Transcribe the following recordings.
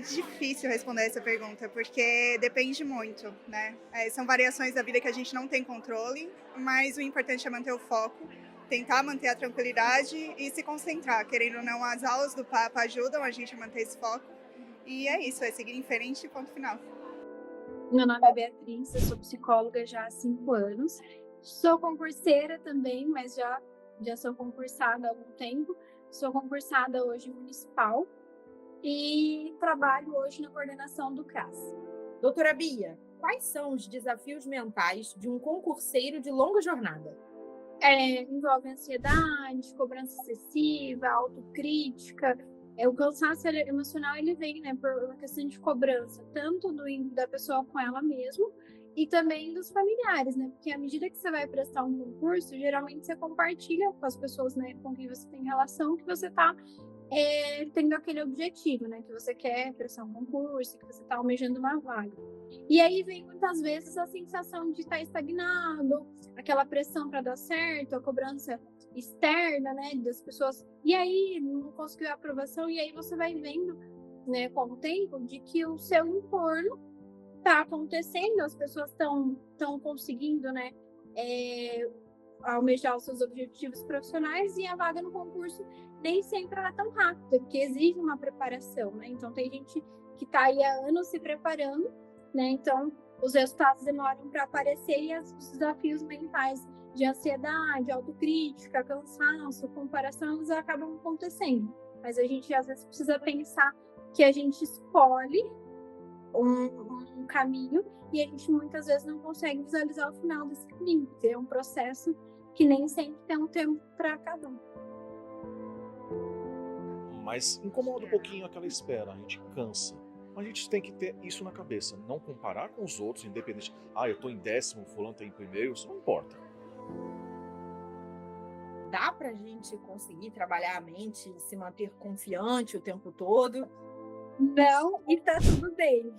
difícil responder essa pergunta, porque depende muito, né? São variações da vida que a gente não tem controle, mas o importante é manter o foco, tentar manter a tranquilidade e se concentrar. Querendo ou não, as aulas do Papa ajudam a gente a manter esse foco. E é isso, é seguir em frente, ponto final. Meu nome é Beatriz, eu sou psicóloga já há 5 anos. Sou concurseira também, mas já sou concursada há algum tempo. Sou concursada hoje municipal e trabalho hoje na coordenação do CRAS. Doutora Bia, quais são os desafios mentais de um concurseiro de longa jornada? Envolve ansiedade, cobrança excessiva, autocrítica. O cansaço emocional ele vem, né, por uma questão de cobrança, tanto da pessoa com ela mesma e também dos familiares, né? Porque à medida que você vai prestar um concurso, geralmente você compartilha com as pessoas, né, com quem você tem relação, que você está tendo aquele objetivo, né? Que você quer prestar um concurso, que você está almejando uma vaga. E aí vem muitas vezes a sensação de estar estagnado, aquela pressão para dar certo, a cobrança externa, né, das pessoas. E aí não conseguiu a aprovação, e aí você vai vendo, né, com o tempo, de que o seu entorno está acontecendo, as pessoas estão conseguindo, né, almejar os seus objetivos profissionais, e a vaga no concurso nem sempre ela é tão rápida, porque exige uma preparação, né? Então tem gente que está aí há anos se preparando, né? Então os resultados demoram para aparecer e os desafios mentais de ansiedade, autocrítica, cansaço, comparação, eles acabam acontecendo. Mas a gente às vezes precisa pensar que a gente escolhe um caminho e a gente muitas vezes não consegue visualizar o final desse caminho, porque é um processo que nem sempre tem um tempo para acabar. Mas incomoda um pouquinho aquela espera, a gente cansa. Mas a gente tem que ter isso na cabeça, não comparar com os outros, independente. Eu tô em 10º, fulano tá em primeiro, isso não importa. Dá pra gente conseguir trabalhar a mente e se manter confiante o tempo todo? Não, e tá tudo bem.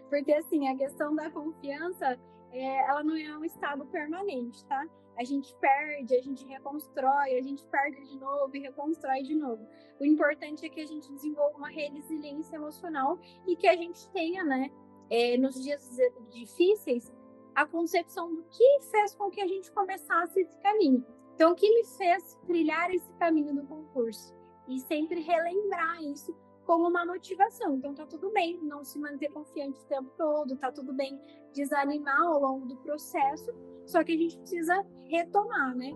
Porque, assim, a questão da confiança, ela não é um estado permanente, tá? A gente perde, a gente reconstrói, a gente perde de novo e reconstrói de novo. O importante é que a gente desenvolva uma resiliência emocional e que a gente tenha, né, nos dias difíceis, a concepção do que fez com que a gente começasse esse caminho. Então, o que me fez trilhar esse caminho do concurso? E sempre relembrar isso como uma motivação. Então tá tudo bem não se manter confiante o tempo todo, tá tudo bem desanimar ao longo do processo, só que a gente precisa retomar, né?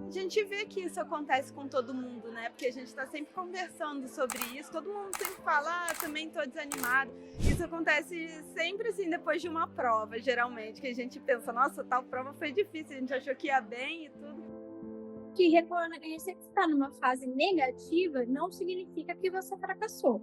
A gente vê que isso acontece com todo mundo, né? Porque a gente está sempre conversando sobre isso, todo mundo sempre fala, também tô desanimado. Isso acontece sempre assim, depois de uma prova, geralmente, que a gente pensa, nossa, tal prova foi difícil, a gente achou que ia bem e tudo. Que reconhecer que está numa fase negativa não significa que você fracassou,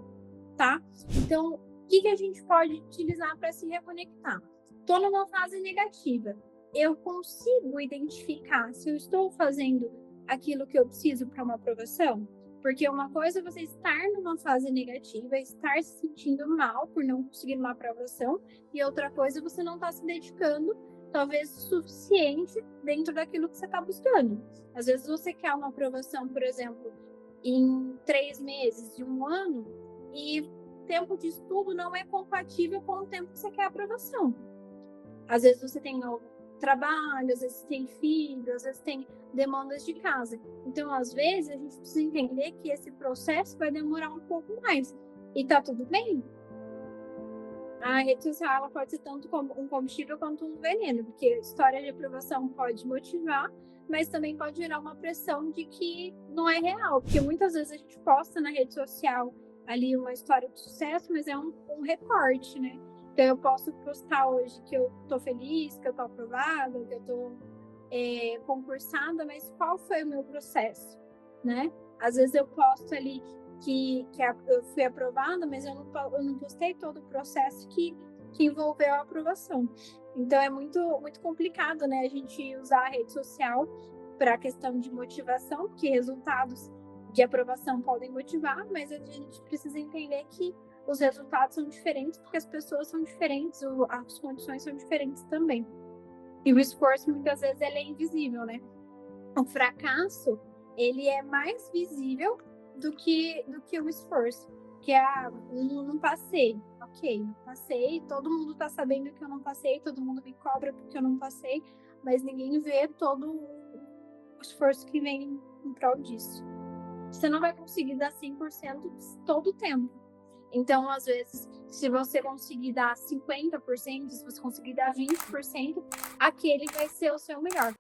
tá? Então, o que a gente pode utilizar para se reconectar? Estou numa fase negativa. Eu consigo identificar se eu estou fazendo aquilo que eu preciso para uma aprovação? Porque uma coisa é você estar numa fase negativa, estar se sentindo mal por não conseguir uma aprovação, e outra coisa é você não estar se dedicando talvez suficiente dentro daquilo que você está buscando. Às vezes você quer uma aprovação, por exemplo, em 3 meses, de 1 ano, e o tempo de estudo não é compatível com o tempo que você quer a aprovação. Às vezes você tem trabalho, às vezes tem filho, às vezes tem demandas de casa. Então, às vezes, a gente precisa entender que esse processo vai demorar um pouco mais. E tá tudo bem. A rede social ela pode ser tanto como um combustível quanto um veneno, porque a história de aprovação pode motivar, mas também pode gerar uma pressão de que não é real, porque muitas vezes a gente posta na rede social ali uma história de sucesso, mas é um recorte, né? Então eu posso postar hoje que eu tô feliz, que eu tô aprovada, que eu tô concursada, mas qual foi o meu processo, né? Às vezes eu posto ali que eu fui aprovada, mas eu não postei todo o processo que envolveu a aprovação. Então é muito, muito complicado, né, a gente usar a rede social para a questão de motivação, porque resultados de aprovação podem motivar, mas a gente precisa entender que os resultados são diferentes, porque as pessoas são diferentes, as condições são diferentes também. E o esforço, muitas vezes, ele é invisível, né? O fracasso, ele é mais visível do que o esforço. Porque, não passei. Ok, não passei, todo mundo tá sabendo que eu não passei, todo mundo me cobra porque eu não passei, mas ninguém vê todo o esforço que vem em prol disso. Você não vai conseguir dar 100% todo o tempo. Então, às vezes, se você conseguir dar 50%, se você conseguir dar 20%, aquele vai ser o seu melhor.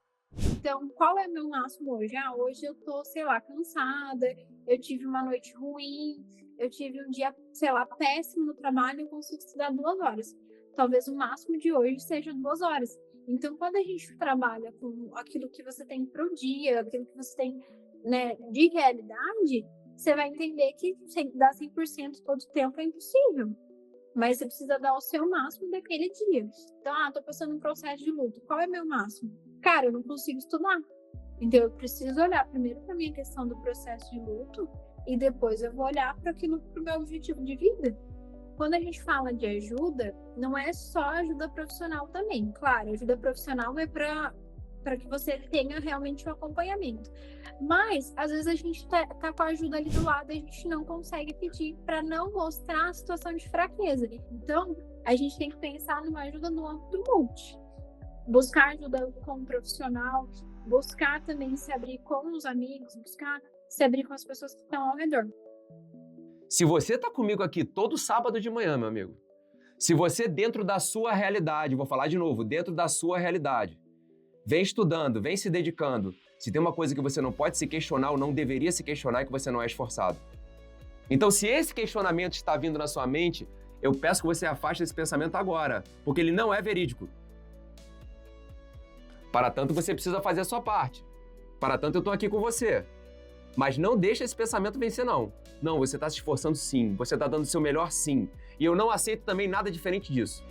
Então, qual é o meu máximo hoje? Hoje eu tô, sei lá, cansada, eu tive uma noite ruim, eu tive um dia, sei lá, péssimo no trabalho, eu consigo estudar 2 horas. Talvez o máximo de hoje seja 2 horas. Então, quando a gente trabalha com aquilo que você tem pro dia, aquilo que você tem, né, de realidade, você vai entender que dar 100% todo o tempo é impossível. Mas você precisa dar o seu máximo daquele dia. Então, tô passando um processo de luto. Qual é o meu máximo? Cara, eu não consigo estudar. Então, eu preciso olhar primeiro para a minha questão do processo de luto e depois eu vou olhar para aquilo, para o meu objetivo de vida. Quando a gente fala de ajuda, não é só ajuda profissional também. Claro, ajuda profissional é para que você tenha realmente um acompanhamento. Mas, às vezes, a gente tá com a ajuda ali do lado e a gente não consegue pedir para não mostrar a situação de fraqueza. Então, a gente tem que pensar numa ajuda no âmbito multi. Buscar ajuda com um profissional, buscar também se abrir com os amigos, buscar se abrir com as pessoas que estão ao redor. Se você tá comigo aqui todo sábado de manhã, meu amigo, se você dentro da sua realidade, vou falar de novo, dentro da sua realidade, vem estudando, vem se dedicando, se tem uma coisa que você não pode se questionar ou não deveria se questionar é que você não é esforçado. Então, se esse questionamento está vindo na sua mente, eu peço que você afaste esse pensamento agora, porque ele não é verídico. Para tanto, você precisa fazer a sua parte. Para tanto, eu estou aqui com você. Mas não deixa esse pensamento vencer, não. Não, você está se esforçando sim, você está dando o seu melhor sim. E eu não aceito também nada diferente disso.